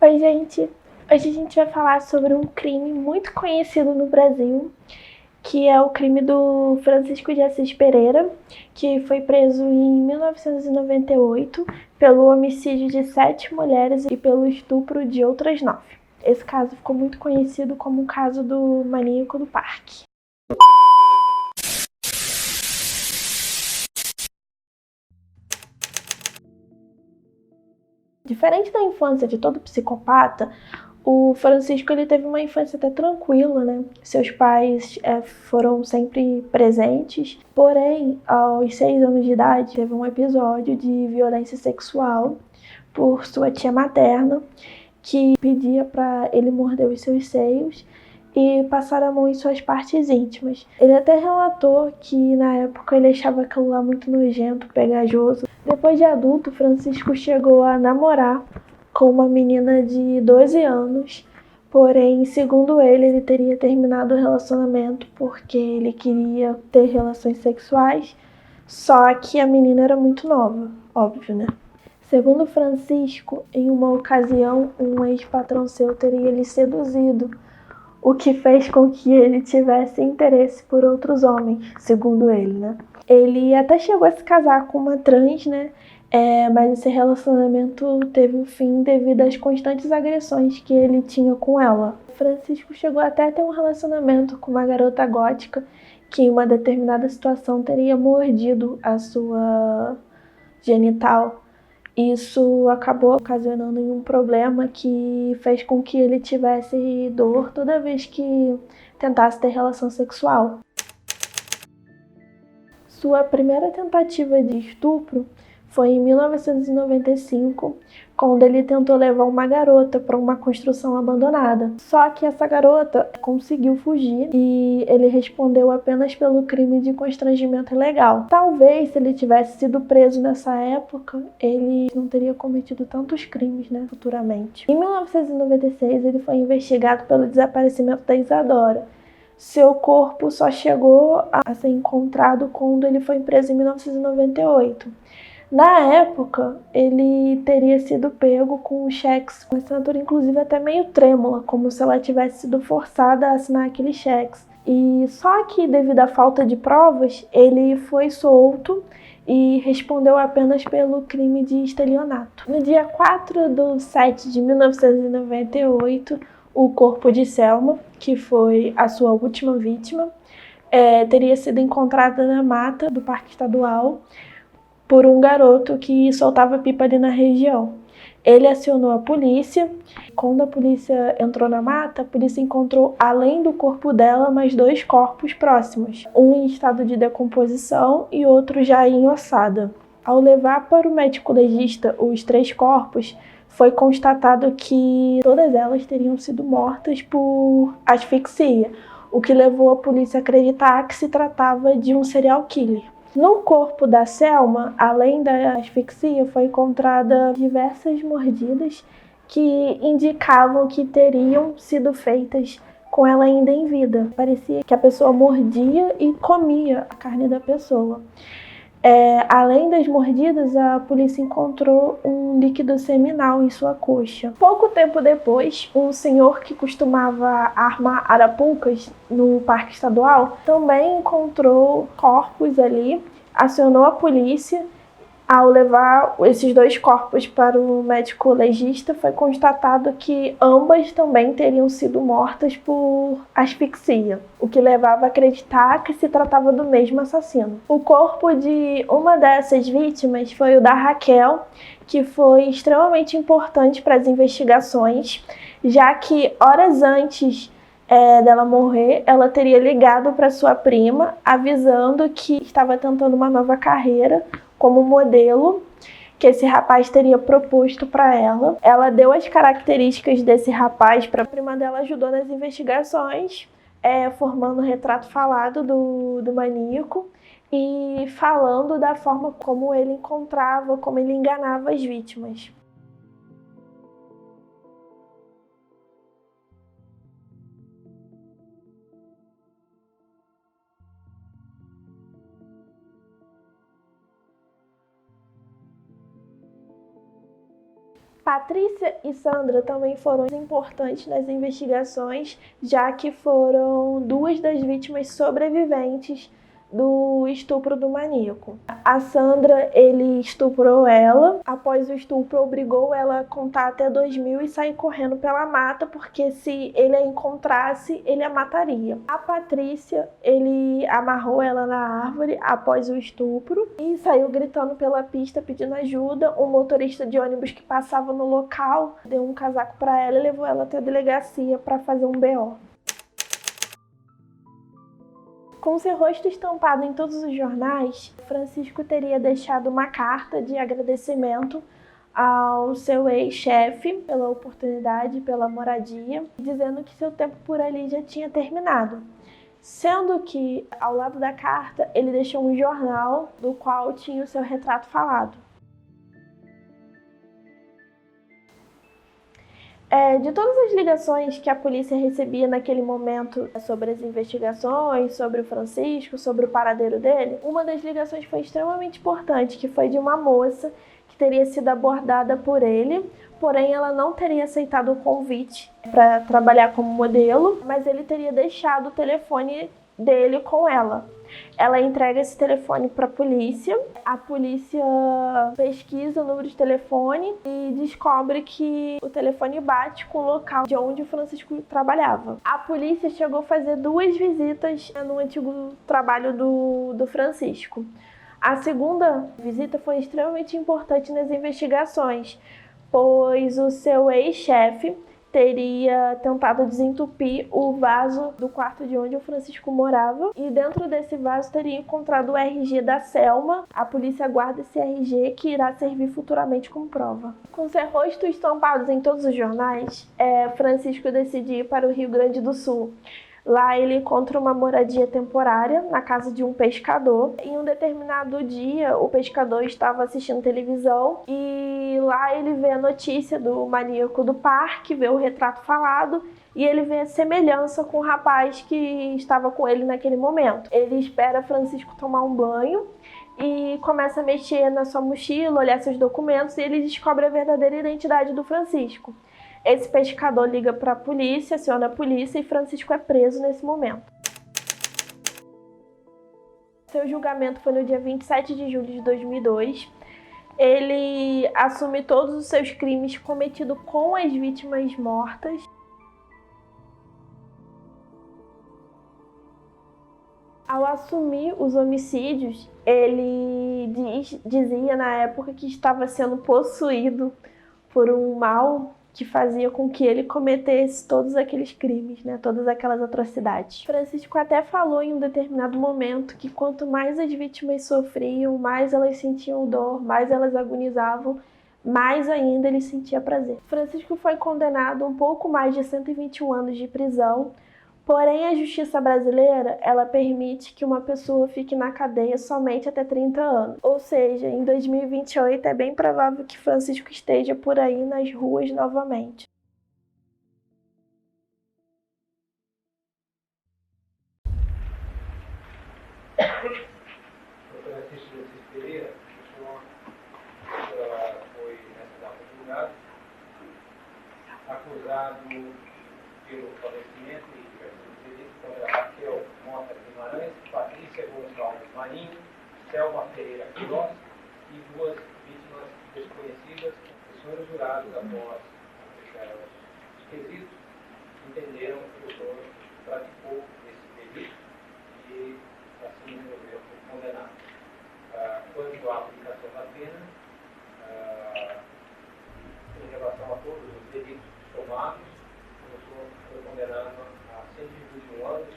Oi, gente! Hoje a gente vai falar sobre um crime muito conhecido no Brasil, que é o crime do Francisco de Assis Pereira, que foi preso em 1998 pelo homicídio de 7 mulheres e pelo estupro de outras 9. Esse caso ficou muito conhecido como o caso do maníaco do parque. Diferente da infância de todo psicopata, o Francisco ele teve uma infância até tranquila, né? Seus pais foram sempre presentes, porém, aos 6 anos de idade, teve um episódio de violência sexual por sua tia materna, que pedia para ele morder os seus seios e passar a mão em suas partes íntimas. Ele até relatou que na época ele achava aquilo lá muito nojento, pegajoso. Depois de adulto, Francisco chegou a namorar com uma menina de 12 anos, porém, segundo ele teria terminado o relacionamento porque ele queria ter relações sexuais, só que a menina era muito nova, óbvio, né? Segundo Francisco, em uma ocasião, um ex-patrão seu teria lhe seduzido, o que fez com que ele tivesse interesse por outros homens, segundo ele, né? Ele até chegou a se casar com uma trans, né? Mas esse relacionamento teve um fim devido às constantes agressões que ele tinha com ela. Francisco chegou até a ter um relacionamento com uma garota gótica que em uma determinada situação teria mordido a sua genital. Isso acabou ocasionando um problema que fez com que ele tivesse dor toda vez que tentasse ter relação sexual. Sua primeira tentativa de estupro foi em 1995, quando ele tentou levar uma garota para uma construção abandonada. Só que essa garota conseguiu fugir e ele respondeu apenas pelo crime de constrangimento ilegal. Talvez, se ele tivesse sido preso nessa época, ele não teria cometido tantos crimes, né, futuramente. Em 1996, ele foi investigado pelo desaparecimento da Isadora. Seu corpo só chegou a ser encontrado quando ele foi preso em 1998. Na época, ele teria sido pego com cheques, com assinatura inclusive até meio trêmula, como se ela tivesse sido forçada a assinar aqueles cheques. E só que, devido à falta de provas, ele foi solto e respondeu apenas pelo crime de estelionato. No dia 4/7 de 1998, o corpo de Selma, que foi a sua última vítima, teria sido encontrado na mata do Parque Estadual por um garoto que soltava pipa ali na região. Ele acionou a polícia. Quando a polícia entrou na mata, a polícia encontrou, além do corpo dela, mais 2 corpos próximos, um em estado de decomposição e outro já em ossada. Ao levar para o médico legista os 3 corpos, foi constatado que todas elas teriam sido mortas por asfixia, o que levou a polícia a acreditar que se tratava de um serial killer. No corpo da Selma, além da asfixia, foi encontrada diversas mordidas que indicavam que teriam sido feitas com ela ainda em vida. Parecia que a pessoa mordia e comia a carne da pessoa. Além das mordidas, a polícia encontrou um líquido seminal em sua coxa. Pouco tempo depois, um senhor que costumava armar arapucas no Parque Estadual também encontrou corpos ali, acionou a polícia. Ao levar esses 2 corpos para o médico legista, foi constatado que ambas também teriam sido mortas por asfixia, o que levava a acreditar que se tratava do mesmo assassino. O corpo de uma dessas vítimas foi o da Raquel, que foi extremamente importante para as investigações, já que horas antes dela morrer, ela teria ligado para sua prima, avisando que estava tentando uma nova carreira como modelo, que esse rapaz teria proposto para ela. Ela deu as características desse rapaz para a prima dela, ajudou nas investigações, formando um retrato falado do maníaco e falando da forma como ele encontrava, como ele enganava as vítimas. Patrícia e Sandra também foram importantes nas investigações, já que foram duas das vítimas sobreviventes do estupro do maníaco. A Sandra, ele estuprou ela. Após o estupro, obrigou ela a contar até 2000 e sair correndo pela mata, porque se ele a encontrasse, ele a mataria. A Patrícia, ele amarrou ela na árvore após o estupro e saiu gritando pela pista pedindo ajuda. Um motorista de ônibus que passava no local deu um casaco para ela e levou ela até a delegacia para fazer um BO. Com seu rosto estampado em todos os jornais, Francisco teria deixado uma carta de agradecimento ao seu ex-chefe pela oportunidade, pela moradia, dizendo que seu tempo por ali já tinha terminado. Sendo que, ao lado da carta, ele deixou um jornal do qual tinha o seu retrato falado. De todas as ligações que a polícia recebia naquele momento sobre as investigações, sobre o Francisco, sobre o paradeiro dele, uma das ligações foi extremamente importante, que foi de uma moça que teria sido abordada por ele, porém ela não teria aceitado o convite para trabalhar como modelo, mas ele teria deixado o telefone dele com ela. Ela entrega esse telefone para a polícia pesquisa o número de telefone e descobre que o telefone bate com o local de onde o Francisco trabalhava. A polícia chegou a fazer 2 visitas no antigo trabalho do Francisco. A segunda visita foi extremamente importante nas investigações, pois o seu ex-chefe teria tentado desentupir o vaso do quarto de onde o Francisco morava e dentro desse vaso teria encontrado o RG da Selma. A polícia guarda esse RG que irá servir futuramente como prova. Com seu rosto estampado em todos os jornais, Francisco decide ir para o Rio Grande do Sul. Lá ele encontra uma moradia temporária na casa de um pescador. Em um determinado dia, o pescador estava assistindo televisão e lá ele vê a notícia do maníaco do parque, vê o retrato falado e ele vê a semelhança com o rapaz que estava com ele naquele momento. Ele espera Francisco tomar um banho e começa a mexer na sua mochila, olhar seus documentos e ele descobre a verdadeira identidade do Francisco. Esse pescador liga para a polícia, aciona a polícia e Francisco é preso nesse momento. Seu julgamento foi no dia 27 de julho de 2002. Ele assume todos os seus crimes cometidos com as vítimas mortas. Ao assumir os homicídios, ele dizia na época que estava sendo possuído por um mal que fazia com que ele cometesse todos aqueles crimes, né? Todas aquelas atrocidades. Francisco até falou em um determinado momento que quanto mais as vítimas sofriam, mais elas sentiam dor, mais elas agonizavam, mais ainda ele sentia prazer. Francisco foi condenado a um pouco mais de 121 anos de prisão, porém a justiça brasileira, ela permite que uma pessoa fique na cadeia somente até 30 anos. Ou seja, em 2028 é bem provável que Francisco esteja por aí nas ruas novamente. Foi nessa data julgado, acusado pelo falecimento e diversos delitos contra Raquel Mota Guimarães, Patrícia Gonçalves Marinho, Selma Pereira Queiroz e 2 vítimas desconhecidas. Os senhores jurados, após fechar os quesitos, entenderam que o senhor praticou esse delito e assim resolveu ser condenado. Quanto à aplicação da pena, em relação a todos os delitos somados, o senhor foi condenado a 121 anos